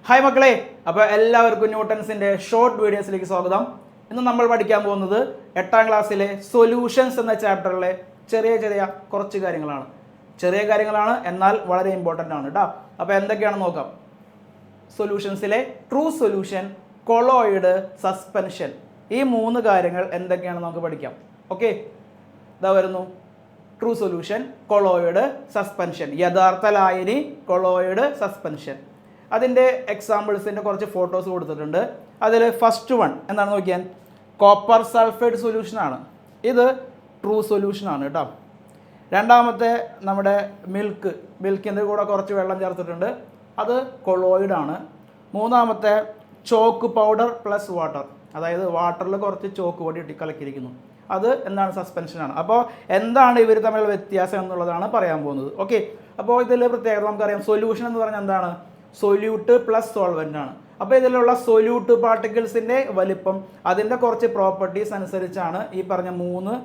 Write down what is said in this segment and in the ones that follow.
Hi മക്കളെ, അപ്പോൾ എല്ലാവർക്കും ന്യൂട്ടൺസിൻ്റെ ഷോർട്ട് വീഡിയോസിലേക്ക് സ്വാഗതം. ഇന്ന് നമ്മൾ പഠിക്കാൻ പോകുന്നത് 8ാം ക്ലാസ്സിലെ സൊല്യൂഷൻസ് എന്ന ചാപ്റ്ററിലെ ചെറിയ കുറച്ച് കാര്യങ്ങളാണ്. ചെറിയ കാര്യങ്ങളാണ്, എന്നാൽ വളരെ ഇമ്പോർട്ടൻ്റ് ആണ് കേട്ടോ. അപ്പോൾ എന്തൊക്കെയാണെന്ന് നോക്കാം. സൊല്യൂഷൻസിലെ ട്രൂ സൊല്യൂഷൻ, കൊളോയിഡ്, സസ്പെൻഷൻ, ഈ 3 കാര്യങ്ങൾ എന്തൊക്കെയാണെന്ന് നമുക്ക് പഠിക്കാം. ഓക്കെ, ഇതാ വരുന്നു. ട്രൂ സൊല്യൂഷൻ, കൊളോയിഡ്, സസ്പെൻഷൻ, യഥാർത്ഥ ലായനി, കൊളോയിഡ്, സസ്പെൻഷൻ. അതിൻ്റെ എക്സാമ്പിൾസിൻ്റെ കുറച്ച് ഫോട്ടോസ് കൊടുത്തിട്ടുണ്ട്. അതിൽ ഫസ്റ്റ് വൺ എന്താണ് നോക്കിയാൽ കോപ്പർ സൾഫേറ്റ് സൊല്യൂഷനാണ്. ഇത് ട്രൂ സൊല്യൂഷനാണ് കേട്ടോ. രണ്ടാമത്തെ നമ്മുടെ മിൽക്കിൻ്റെ കൂടെ കുറച്ച് വെള്ളം ചേർത്തിട്ടുണ്ട്, അത് കൊളോയിഡാണ്. മൂന്നാമത്തെ ചോക്ക് പൗഡർ പ്ലസ് വാട്ടർ, അതായത് വാട്ടറിൽ കുറച്ച് ചോക്ക് പൊടി കലക്കിയിരിക്കുന്നു, അത് എന്താണ് സസ്പെൻഷനാണ്. അപ്പോൾ എന്താണ് ഇവർ തമ്മിലുള്ള വ്യത്യാസം എന്നുള്ളതാണ് പറയാൻ പോകുന്നത്. ഓക്കെ, അപ്പോൾ ഇതിൽ പ്രത്യേകത നമുക്കറിയാം. സൊല്യൂഷൻ എന്ന് പറഞ്ഞാൽ എന്താണ്? സൊല്യൂട്ട് പ്ലസ് സോൾവെൻ്റ് ആണ്. അപ്പോൾ ഇതിലുള്ള സൊല്യൂട്ട് പാർട്ടിക്കിൾസിൻ്റെ വലിപ്പം, അതിൻ്റെ കുറച്ച് പ്രോപ്പർട്ടീസ് അനുസരിച്ചാണ് ഈ പറഞ്ഞ 3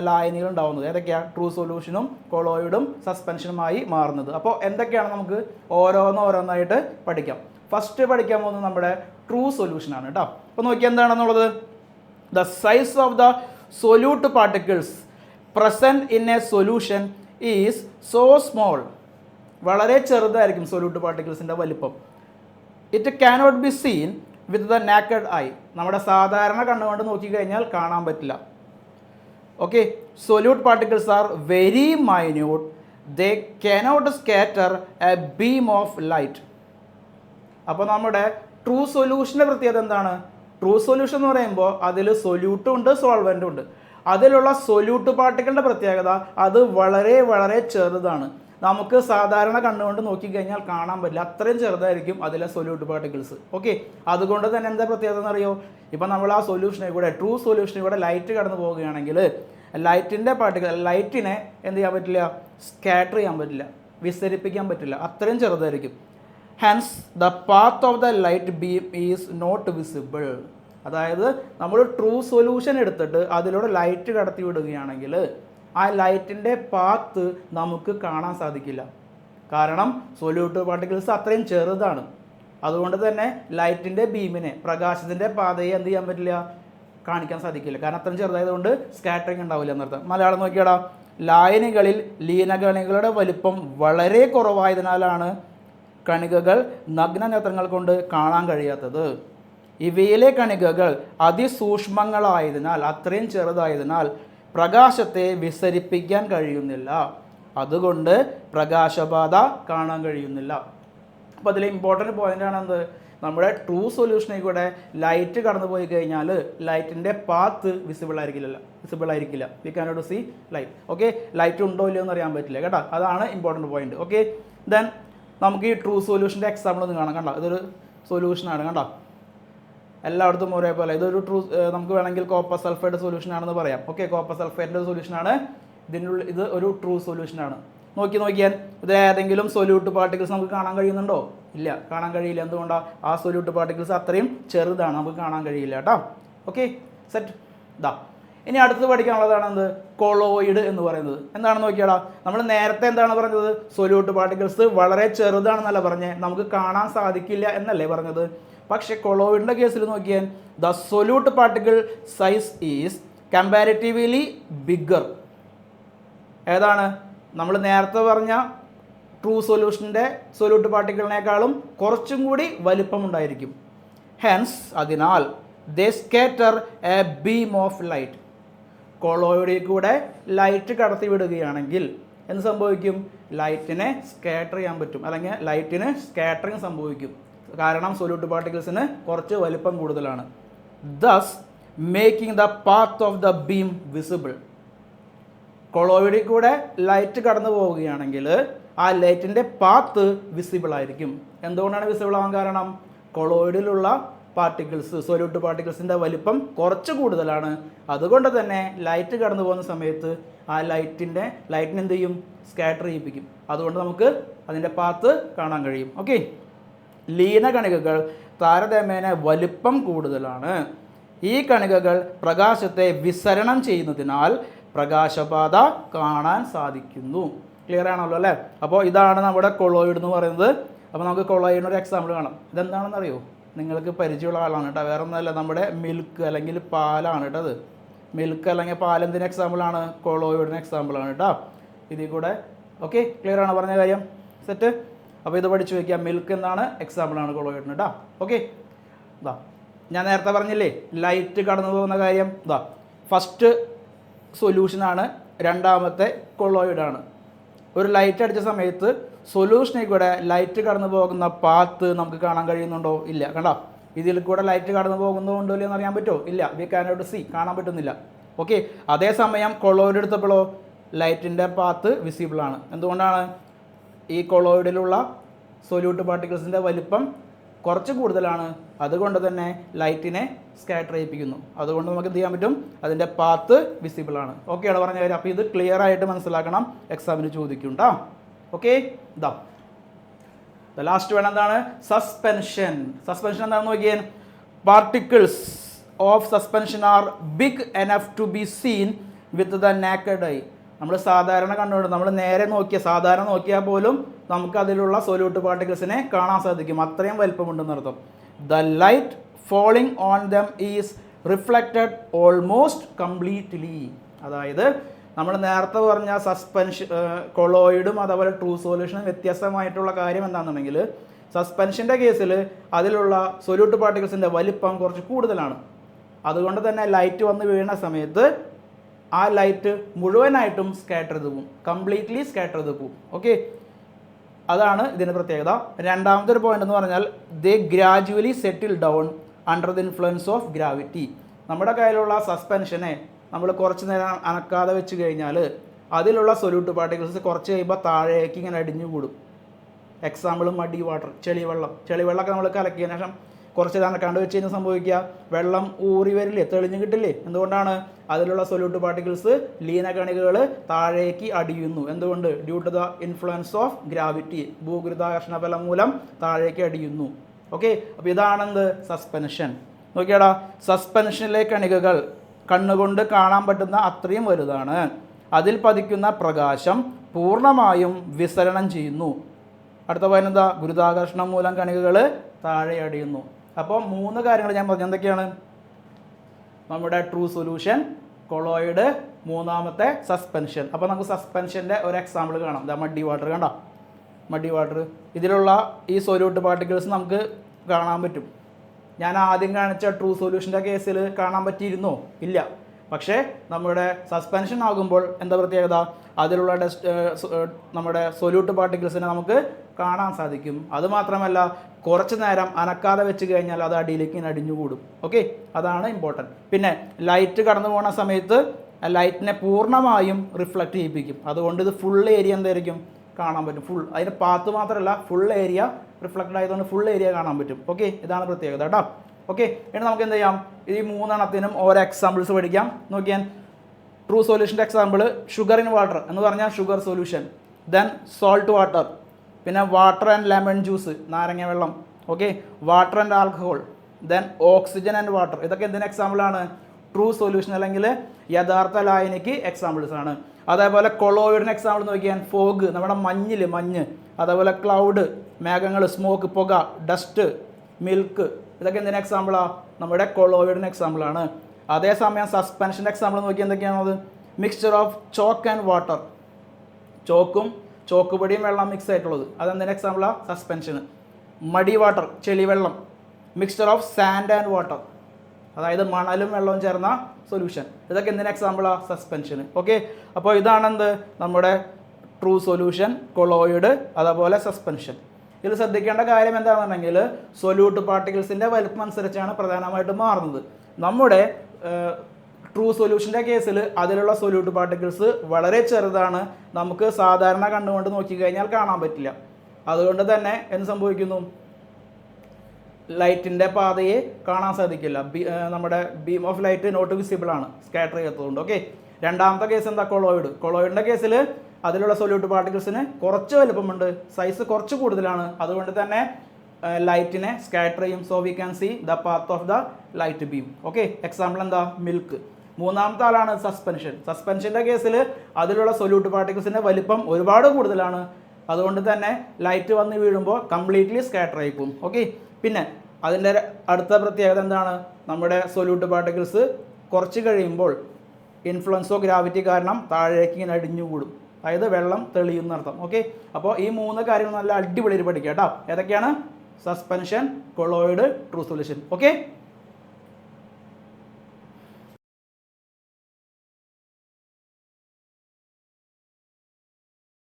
ലായനികൾ ഉണ്ടാവുന്നത്. ഏതൊക്കെയാണ്? ട്രൂ സൊല്യൂഷനും കൊളോയിഡും സസ്പെൻഷനുമായി മാറുന്നത്. അപ്പോൾ എന്തൊക്കെയാണ് നമുക്ക് ഓരോന്നായിട്ട് പഠിക്കാം. ഫസ്റ്റ് പഠിക്കാൻ പോകുന്നത് നമ്മുടെ ട്രൂ സൊല്യൂഷനാണ് കേട്ടോ. അപ്പോൾ നോക്കിയാൽ എന്താണെന്നുള്ളത്, the size of the solute particles present in a solution is so small. വളരെ ചെറുതായിരിക്കും സൊല്യൂട്ട് പാർട്ടിക്കിൾസിൻ്റെ വലിപ്പം. It cannot be seen with the naked eye. നമ്മുടെ സാധാരണ കണ്ണുകൊണ്ട് നോക്കിക്കഴിഞ്ഞാൽ കാണാൻ പറ്റില്ല. Okay, solute particles are very minute. They cannot scatter a beam of light. അപ്പോൾ നമ്മുടെ ട്രൂ സൊല്യൂഷൻ്റെ പ്രത്യേകത എന്താണ്? ട്രൂ സൊല്യൂഷൻ എന്ന് പറയുമ്പോൾ അതിൽ സൊല്യൂട്ടും ഉണ്ട്, സോൾവെൻറ്റും ഉണ്ട്. അതിലുള്ള സൊല്യൂട്ട് പാർട്ടിക്കിളിൻ്റെ പ്രത്യേകത അത് വളരെ ചെറുതാണ്. നമുക്ക് സാധാരണ കണ്ണുകൊണ്ട് നോക്കിക്കഴിഞ്ഞാൽ കാണാൻ പറ്റില്ല, അത്രയും ചെറുതായിരിക്കും അതിലെ സൊല്യൂട്ട് പാർട്ടിക്കിൾസ്. ഓക്കെ, അതുകൊണ്ട് തന്നെ എന്താ പ്രത്യേകത എന്നറിയോ? ഇപ്പം നമ്മൾ ആ സൊല്യൂഷനെ കൂടെ, ട്രൂ സൊല്യൂഷനെ കൂടെ ലൈറ്റ് കടന്നു പോവുകയാണെങ്കിൽ ലൈറ്റിൻ്റെ പാർട്ടിക്കിൾ, ലൈറ്റിനെ എന്ത് ചെയ്യാൻ പറ്റില്ല? സ്കാറ്റർ ചെയ്യാൻ പറ്റില്ല, വിസരിപ്പിക്കാൻ പറ്റില്ല, അത്രയും ചെറുതായിരിക്കും. Hence the path of the light beam is not visible. അതായത് നമ്മൾ ട്രൂ സൊല്യൂഷൻ എടുത്തിട്ട് അതിലൂടെ ലൈറ്റ് കടത്തി വിടുകയാണെങ്കിൽ ആ ലൈറ്റിൻ്റെ പാത്ത് നമുക്ക് കാണാൻ സാധിക്കില്ല. കാരണം സൊല്യൂട്ട് പാർട്ടിക്കിൾസ് അത്രയും ചെറുതാണ്. അതുകൊണ്ട് തന്നെ ലൈറ്റിൻ്റെ ബീമിനെ, പ്രകാശത്തിൻ്റെ പാതയെ എന്ത് ചെയ്യാൻ പറ്റില്ല? കാണിക്കാൻ സാധിക്കില്ല. കാരണം അത്രയും ചെറുതായതുകൊണ്ട് സ്കാറ്ററിങ് ഉണ്ടാവില്ല എന്നർത്ഥം. മലയാളം നോക്കിയാടാ, ലായനികളിൽ ലീനകണികളുടെ വലിപ്പം വളരെ കുറവായതിനാലാണ് കണികകൾ നഗ്നനേത്രങ്ങൾ കൊണ്ട് കാണാൻ കഴിയാത്തത്. ഇവയിലെ കണികകൾ അതിസൂക്ഷ്മങ്ങളായതിനാൽ, അത്രയും ചെറുതായതിനാൽ പ്രകാശത്തെ വിസരിപ്പിക്കാൻ കഴിയുന്നില്ല. അതുകൊണ്ട് പ്രകാശബാധ കാണാൻ കഴിയുന്നില്ല. അപ്പോൾ അതിൽ ഇമ്പോർട്ടൻറ്റ് പോയിൻ്റാണ് എന്ത്? നമ്മുടെ ട്രൂ സൊല്യൂഷനിൽ കൂടെ ലൈറ്റ് കടന്നു പോയി കഴിഞ്ഞാൽ ലൈറ്റിൻ്റെ പാത്ത് വിസിബിൾ ആയിരിക്കില്ല. We cannot see light. Okay, light ഉണ്ടോ ഇല്ലയോ എന്ന് അറിയാൻ പറ്റില്ല കേട്ടോ. അതാണ് ഇമ്പോർട്ടൻറ്റ് പോയിന്റ്. ഓക്കെ, ദെൻ നമുക്ക് ഈ ട്രൂ സൊല്യൂഷൻ്റെ എക്സാമ്പിൾ ഒന്ന് കാണാം. കണ്ടോ, ഇതൊരു സൊല്യൂഷനാണ്. കണ്ടോ, എല്ലായിടത്തും ഒരേപോലെ. ഇതൊരു ട്രൂ, നമുക്ക് വേണമെങ്കിൽ കോപ്പർ സൾഫേറ്റ് സൊല്യൂഷൻ ആണെന്ന് പറയാം. ഓക്കെ, കോപ്പർ സൾഫേറ്റിൻ്റെ സൊല്യൂഷനാണ്. ഇത് ഒരു ട്രൂ സൊല്യൂഷനാണ്. നോക്കിയാൽ ഇത് ഏതെങ്കിലും സൊല്യൂട്ട് പാർട്ടിക്കിൾസ് നമുക്ക് കാണാൻ കഴിയുന്നുണ്ടോ? ഇല്ല, കാണാൻ കഴിയില്ല. എന്തുകൊണ്ടാണ്? ആ സൊല്യൂട്ട് പാർട്ടിക്കിൾസ് അത്രയും ചെറുതാണ്, നമുക്ക് കാണാൻ കഴിയില്ല കേട്ടോ. Okay, set. ഇനി അടുത്ത് പഠിക്കാനുള്ളതാണ് എന്ത്? കൊളോയിഡ് എന്ന് പറയുന്നത്. എന്താണെന്ന് നോക്കിയാടാ, നമ്മൾ നേരത്തെ എന്താണ് പറഞ്ഞത്? സൊല്യൂട്ട് പാർട്ടിക്കിൾസ് വളരെ ചെറുതാണെന്നല്ല പറഞ്ഞേ, നമുക്ക് കാണാൻ സാധിക്കില്ല എന്നല്ലേ പറഞ്ഞത്. പക്ഷെ കൊളോയിഡിൻ്റെ കേസിൽ നോക്കിയാൽ the solute particle size is comparatively bigger. ഏതാണ്? നമ്മൾ നേരത്തെ പറഞ്ഞ ട്രൂ സൊല്യൂഷൻ്റെ സൊല്യൂട്ട് പാർട്ടിക്കിളിനേക്കാളും കുറച്ചും കൂടി വലിപ്പമുണ്ടായിരിക്കും. ഹെൻസ്, അതിനാൽ they scatter a beam of light. കൊളോയിഡിൽ കൂടെ ലൈറ്റ് കടത്തി വിടുകയാണെങ്കിൽ എന്ത് സംഭവിക്കും? ലൈറ്റിനെ സ്കാറ്റർ ചെയ്യാൻ പറ്റും, അല്ലെങ്കിൽ ലൈറ്റിന് സ്കാറ്ററിങ് സംഭവിക്കും. കാരണം സൊല്യൂട്ട് പാർട്ടിക്കിൾസിന് കുറച്ച് വലിപ്പം കൂടുതലാണ്. Thus making the path of the beam visible. കൊളോയിഡിൽ കൂടെ ലൈറ്റ് കടന്നു പോവുകയാണെങ്കിൽ ആ ലൈറ്റിൻ്റെ പാത്ത് വിസിബിൾ ആയിരിക്കും. എന്തുകൊണ്ടാണ് വിസിബിൾ ആവാൻ കാരണം? കൊളോയിഡിലുള്ള പാർട്ടിക്കിൾസ്, സൊല്യൂട്ട് പാർട്ടിക്കിൾസിൻ്റെ വലിപ്പം കുറച്ച് കൂടുതലാണ്. അതുകൊണ്ട് തന്നെ ലൈറ്റ് കടന്നു പോകുന്ന സമയത്ത് ആ ലൈറ്റിനെ എന്ത് ചെയ്യും? സ്കാറ്റർ ചെയ്യിപ്പിക്കും. അതുകൊണ്ട് നമുക്ക് അതിൻ്റെ പാത്ത് കാണാൻ കഴിയും. ഓക്കെ, ലീനകണികകൾ താരതമ്യേന വലിപ്പം കൂടുതലാണ്. ഈ കണികകൾ പ്രകാശത്തെ വിസരണം ചെയ്യുന്നതിനാൽ പ്രകാശബാധ കാണാൻ സാധിക്കുന്നു. ക്ലിയർ ആണല്ലോ അല്ലേ? അപ്പോൾ ഇതാണ് നമ്മുടെ കൊളോയിഡ് എന്ന് പറയുന്നത്. അപ്പോൾ നമുക്ക് കൊളോയിഡിന് ഒരു എക്സാമ്പിൾ കാണാം. ഇതെന്താണെന്ന് അറിയോ? നിങ്ങൾക്ക് പരിചയമുള്ള ആളാണ് കേട്ടോ, വേറെ ഒന്നുമല്ല, നമ്മുടെ മിൽക്ക് അല്ലെങ്കിൽ പാലാണ് കേട്ടോ. അത് മിൽക്ക് അല്ലെങ്കിൽ പാൽ എന്തിന് എക്സാമ്പിളാണ്? കൊളോയിഡിന് എക്സാമ്പിളാണ് കേട്ടോ. ഇതിൽ കൂടെ ഓക്കെ, ക്ലിയർ ആണ് പറഞ്ഞ കാര്യം? സെറ്റ്. അപ്പോൾ ഇത് പഠിച്ചു വയ്ക്കുക, മിൽക്ക് എന്താണ് എക്സാമ്പിളാണ് കൊളോയിഡിന് കേട്ടോ. ഓക്കെ, ഇതാ ഞാൻ നേരത്തെ പറഞ്ഞില്ലേ ലൈറ്റ് കടന്നു പോകുന്ന കാര്യം. ഇതാ ഫസ്റ്റ് സൊല്യൂഷനാണ്, രണ്ടാമത്തെ കൊളോയിഡാണ്. ഒരു ലൈറ്റ് അടിച്ച സമയത്ത് സൊല്യൂഷനിൽ കൂടെ ലൈറ്റ് കടന്നു പോകുന്ന പാത്ത് നമുക്ക് കാണാൻ കഴിയുന്നുണ്ടോ? ഇല്ല. കണ്ടോ, ഇതിൽ കൂടെ ലൈറ്റ് കടന്നു പോകുന്നുണ്ടോ ഇല്ലയെന്ന് അറിയാൻ പറ്റുമോ? ഇല്ല. വി കാനോട്ട് സീ, കാണാൻ പറ്റുന്നില്ല. ഓക്കെ, അതേസമയം കൊളോയിഡ് എടുത്തപ്പോഴോ ലൈറ്റിൻ്റെ പാത്ത് വിസിബിൾ ആണ്. എന്തുകൊണ്ടാണ്? ഈ കൊളോയിഡിലുള്ള സൊല്യൂട്ട് പാർട്ടിക്കിൾസിൻ്റെ വലിപ്പം കുറച്ച് കൂടുതലാണ്, അതുകൊണ്ട് തന്നെ ലൈറ്റിനെ സ്കാറ്റർ ചെയ്യിപ്പിക്കുന്നു. അതുകൊണ്ട് നമുക്ക് എന്ത് ചെയ്യാൻ പറ്റും? അതിൻ്റെ പാത്ത് വിസിബിൾ ആണ്. ഓക്കെയാണ് പറഞ്ഞ കാര്യം. അപ്പോൾ ഇത് ക്ലിയർ ആയിട്ട് മനസ്സിലാക്കണം, എക്സാമിന് ചോദിക്കും കേട്ടോ. ഓക്കെ, ഇതാ ലാസ്റ്റ് വേണം എന്താണ്? സസ്പെൻഷൻ. സസ്പെൻഷൻ എന്താണെന്ന് നോക്കിയാൽ, particles of suspension are big enough to be seen with the naked eye. നമ്മൾ സാധാരണ കണ്ടുകൊണ്ട് നമ്മൾ നേരെ സാധാരണ നോക്കിയാൽ പോലും നമുക്ക് അതിലുള്ള സൊല്യൂട്ട് പാർട്ടിക്കിൾസിനെ കാണാൻ സാധിക്കും, അത്രയും വലിപ്പമുണ്ടെന്ന് അർത്ഥം. The light falling on them is reflected almost completely. അതായത് നമ്മൾ നേരത്തെ പറഞ്ഞ സസ്പെൻഷൻ കൊളോയിഡും അതുപോലെ ട്രൂ സൊല്യൂഷനും വ്യത്യസ്തമായിട്ടുള്ള കാര്യം എന്താണെന്നുണ്ടെങ്കിൽ, സസ്പെൻഷൻ്റെ കേസിൽ അതിലുള്ള സൊല്യൂട്ട് പാർട്ടിക്കിൾസിൻ്റെ വലിപ്പം കുറച്ച് കൂടുതലാണ്. അതുകൊണ്ട് തന്നെ ലൈറ്റ് വന്ന് വീഴുന്ന സമയത്ത് ആ ലൈറ്റ് മുഴുവനായിട്ടും സ്കാറ്റർ ചെയ്ത് പോകും, കംപ്ലീറ്റ്ലി സ്കാറ്റർ ചെയ്ത് പോകും. ഓക്കെ, അതാണ് ഇതിൻ്റെ പ്രത്യേകത. രണ്ടാമത്തെ ഒരു പോയിന്റ് എന്ന് പറഞ്ഞാൽ, they gradually settle down under the influence of gravity. നമ്മുടെ കയ്യിലുള്ള സസ്പെൻഷനെ നമ്മൾ കുറച്ച് നേരം അനക്കാതെ വെച്ച് കഴിഞ്ഞാൽ അതിലുള്ള സൊല്യൂട്ട് പാർട്ടിക്കിൾസ് കുറച്ച് കഴിയുമ്പോൾ താഴേക്ക് ഇങ്ങനെ അടിഞ്ഞു കൂടും. എക്സാമ്പിൾ മഡി വാട്ടർ, ചെളിവെള്ളമൊക്കെ നമ്മൾ കലക്കിയതിന് ശേഷം കുറച്ച് അനക്കാണ്ട് വെച്ച് കഴിഞ്ഞാൽ സംഭവിക്കുക, വെള്ളം ഊറി വരില്ലേ, തെളിഞ്ഞു കിട്ടില്ലേ? എന്തുകൊണ്ടാണ്? അതിലുള്ള സൊല്യൂട്ട് പാർട്ടിക്കിൾസ് ലീനകണികകൾ താഴേക്ക് അടിയുന്നു. എന്തുകൊണ്ട്? Due to the influence of gravity, ഭൂഗുരുത്വാകർഷണ ബലം മൂലം താഴേക്ക് അടിയുന്നു. ഓക്കെ, അപ്പോൾ ഇതാണെന്ത്? സസ്പെൻഷൻ. നോക്കിയാടാ, സസ്പെൻഷനിലെ കണികകൾ കണ്ണുകൊണ്ട് കാണാൻ പറ്റുന്ന അത്രയും വലുതാണ്. അതിൽ പതിക്കുന്ന പ്രകാശം പൂർണ്ണമായും വിസരണം ചെയ്യുന്നു. അടുത്ത പോയിന്റ് എന്താ? ഗുരുത്വാകർഷണം മൂലം കണികകൾ താഴെ അടിയുന്നു. അപ്പോൾ 3 കാര്യങ്ങൾ ഞാൻ പറഞ്ഞു. എന്തൊക്കെയാണ്? നമ്മുടെ ട്രൂ സൊല്യൂഷൻ, കൊളോയിഡ്, മൂന്നാമത്തെ സസ്പെൻഷൻ. അപ്പോൾ നമുക്ക് സസ്പെൻഷൻ്റെ ഒരു എക്സാമ്പിൾ കാണാം. ഇതാ മഡി വാട്ടർ. കണ്ടോ, മഡി വാട്ടർ. ഇതിലുള്ള ഈ സൊല്യൂട്ട് പാർട്ടിക്കിൾസ് നമുക്ക് കാണാൻ പറ്റും. ഞാൻ ആദ്യം കാണിച്ച ട്രൂ സൊല്യൂഷൻ്റെ കേസിൽ കാണാൻ പറ്റിയിരുന്നോ? ഇല്ല. പക്ഷേ നമ്മുടെ സസ്പെൻഷൻ ആകുമ്പോൾ എന്താ പ്രത്യേകത? അതിലുള്ള നമ്മുടെ സൊല്യൂട്ട് പാർട്ടിക്കിൾസിനെ നമുക്ക് കാണാൻ സാധിക്കും. അതുമാത്രമല്ല, കുറച്ച് നേരം അനക്കാതെ വെച്ച് കഴിഞ്ഞാൽ അത് അടിയിലേക്ക് ഇങ്ങനെ അടിഞ്ഞുകൂടും. ഓക്കെ, അതാണ് ഇമ്പോർട്ടൻറ്റ്. പിന്നെ ലൈറ്റ് കടന്നു പോകുന്ന സമയത്ത് ലൈറ്റിനെ പൂർണ്ണമായും റിഫ്ലക്റ്റ് ചെയ്യിപ്പിക്കും. അതുകൊണ്ട് ഇത് ഫുൾ ഏരിയ എന്തായിരിക്കും? കാണാൻ പറ്റും. ഫുൾ, അതിൻ്റെ പാത്ത് മാത്രമല്ല ഫുൾ ഏരിയ റിഫ്ലക്റ്റഡ് ആയതുകൊണ്ട് ഫുൾ ഏരിയ കാണാൻ പറ്റും. ഓക്കെ, ഇതാണ് പ്രത്യേകത കേട്ടോ. ഓക്കെ, ഇനി നമുക്ക് എന്ത് ചെയ്യാം? ഈ 3 എണ്ണത്തിനും ഓരോ എക്സാമ്പിൾസ് പഠിക്കാം. നോക്കിയാൽ ട്രൂ സൊല്യൂഷൻ്റെ എക്സാമ്പിൾ ഷുഗർ ഇൻ വാട്ടർ എന്ന് പറഞ്ഞാൽ sugar solution, then salt water, പിന്നെ വാട്ടർ ആൻഡ് ലെമൺ ജ്യൂസ്, നാരങ്ങ വെള്ളം. Okay, water and alcohol, then oxygen and water. ഇതൊക്കെ എന്തിന് എക്സാമ്പിളാണ്? ട്രൂ സൊല്യൂഷൻ അല്ലെങ്കിൽ യഥാർത്ഥ ലായനിക്ക് എക്സാമ്പിൾസ് ആണ്. അതേപോലെ കൊളോയിഡിന് എക്സാമ്പിൾ നോക്കിയാൽ ഫോഗ്, നമ്മുടെ മഞ്ഞ്, അതേപോലെ ക്ലൗഡ്, മേഘങ്ങൾ, സ്മോക്ക്, പുക, ഡസ്റ്റ്, മിൽക്ക്, ഇതൊക്കെ എന്തിന് എക്സാമ്പിളാണ്? നമ്മുടെ കൊളോയിഡിന് എക്സാമ്പിളാണ്. അതേസമയം സസ്പെൻഷൻ്റെ എക്സാമ്പിൾ നോക്കിയാൽ എന്തൊക്കെയാണത്? Mixture of chalk and water, chalk പൊടിയും വെള്ളം മിക്സ് ആയിട്ടുള്ളത്, അതെന്തിന് എക്സാമ്പിളാണ്? സസ്പെൻഷന്. മഡി വാട്ടർ, ചെളിവെള്ളം, mixture of sand and water, അതായത് മണലും വെള്ളവും ചേർന്ന സൊല്യൂഷൻ, ഇതൊക്കെ എന്തിന് എക്സാമ്പിളാണ്? സസ്പെൻഷന്. ഓക്കെ, അപ്പോൾ ഇതാണെന്ത്? നമ്മുടെ ട്രൂ സൊല്യൂഷൻ, കൊളോയിഡ്, അതേപോലെ സസ്പെൻഷൻ. ഇതിൽ ശ്രദ്ധിക്കേണ്ട കാര്യം എന്താണെന്നുണ്ടെങ്കിൽ, സൊല്യൂട്ട് പാർട്ടിക്കിൾസിൻ്റെ വലുപ്പം അനുസരിച്ചാണ് പ്രധാനമായിട്ടും മാറുന്നത്. നമ്മുടെ ട്രൂ സൊല്യൂഷൻ്റെ കേസിൽ അതിലുള്ള സൊല്യൂട്ട് പാർട്ടിക്കിൾസ് വളരെ ചെറുതാണ്, നമുക്ക് സാധാരണ കണ്ടുകൊണ്ട് നോക്കിക്കഴിഞ്ഞാൽ കാണാൻ പറ്റില്ല. അതുകൊണ്ട് തന്നെ എന്ത് സംഭവിക്കുന്നു? ലൈറ്റിൻ്റെ പാതയെ കാണാൻ സാധിക്കില്ല. നമ്മുടെ beam of light not visible ആണ്, സ്കാറ്റർ ചെയ്യാത്തതുകൊണ്ട്. ഓക്കെ, രണ്ടാമത്തെ കേസ് എന്താ? കൊളോയിഡിൻ്റെ കേസിൽ അതിലുള്ള സൊല്യൂട്ട് പാർട്ടിക്കിൾസിന് കുറച്ച് വലുപ്പമുണ്ട്, സൈസ് കുറച്ച് കൂടുതലാണ്, അതുകൊണ്ട് തന്നെ ലൈറ്റിനെ സ്കാറ്റർ ചെയ്യും. So we can see the path of the light beam. Okay, example എന്താ? മിൽക്ക്. മൂന്നാമത്തെ ആളാണ് സസ്പെൻഷൻ്റെ കേസിൽ അതിലുള്ള സൊല്യൂട്ട് പാർട്ടിക്കിൾസിൻ്റെ വലിപ്പം ഒരുപാട് കൂടുതലാണ്, അതുകൊണ്ട് തന്നെ ലൈറ്റ് വന്ന് വീഴുമ്പോൾ കംപ്ലീറ്റ്ലി സ്കാറ്റർ ആയി പോകും. ഓക്കെ, പിന്നെ അതിൻ്റെ അടുത്ത പ്രത്യേകത എന്താണ്? നമ്മുടെ സൊല്യൂട്ട് പാർട്ടിക്കിൾസ് കുറച്ച് കഴിയുമ്പോൾ ഇൻഫ്ലുവൻസ് ഓഫ് ഗ്രാവിറ്റി കാരണം താഴേക്ക് ഇങ്ങനെ അടിഞ്ഞുകൂടും, അതായത് വെള്ളം തെളിയുന്നർത്ഥം. ഓക്കെ, അപ്പോൾ ഈ 3 കാര്യങ്ങൾ നല്ല അടിപൊളിയായിട്ട് പഠിക്കുക കേട്ടോ. ഏതൊക്കെയാണ്? Suspension, colloid, true solution. Okay.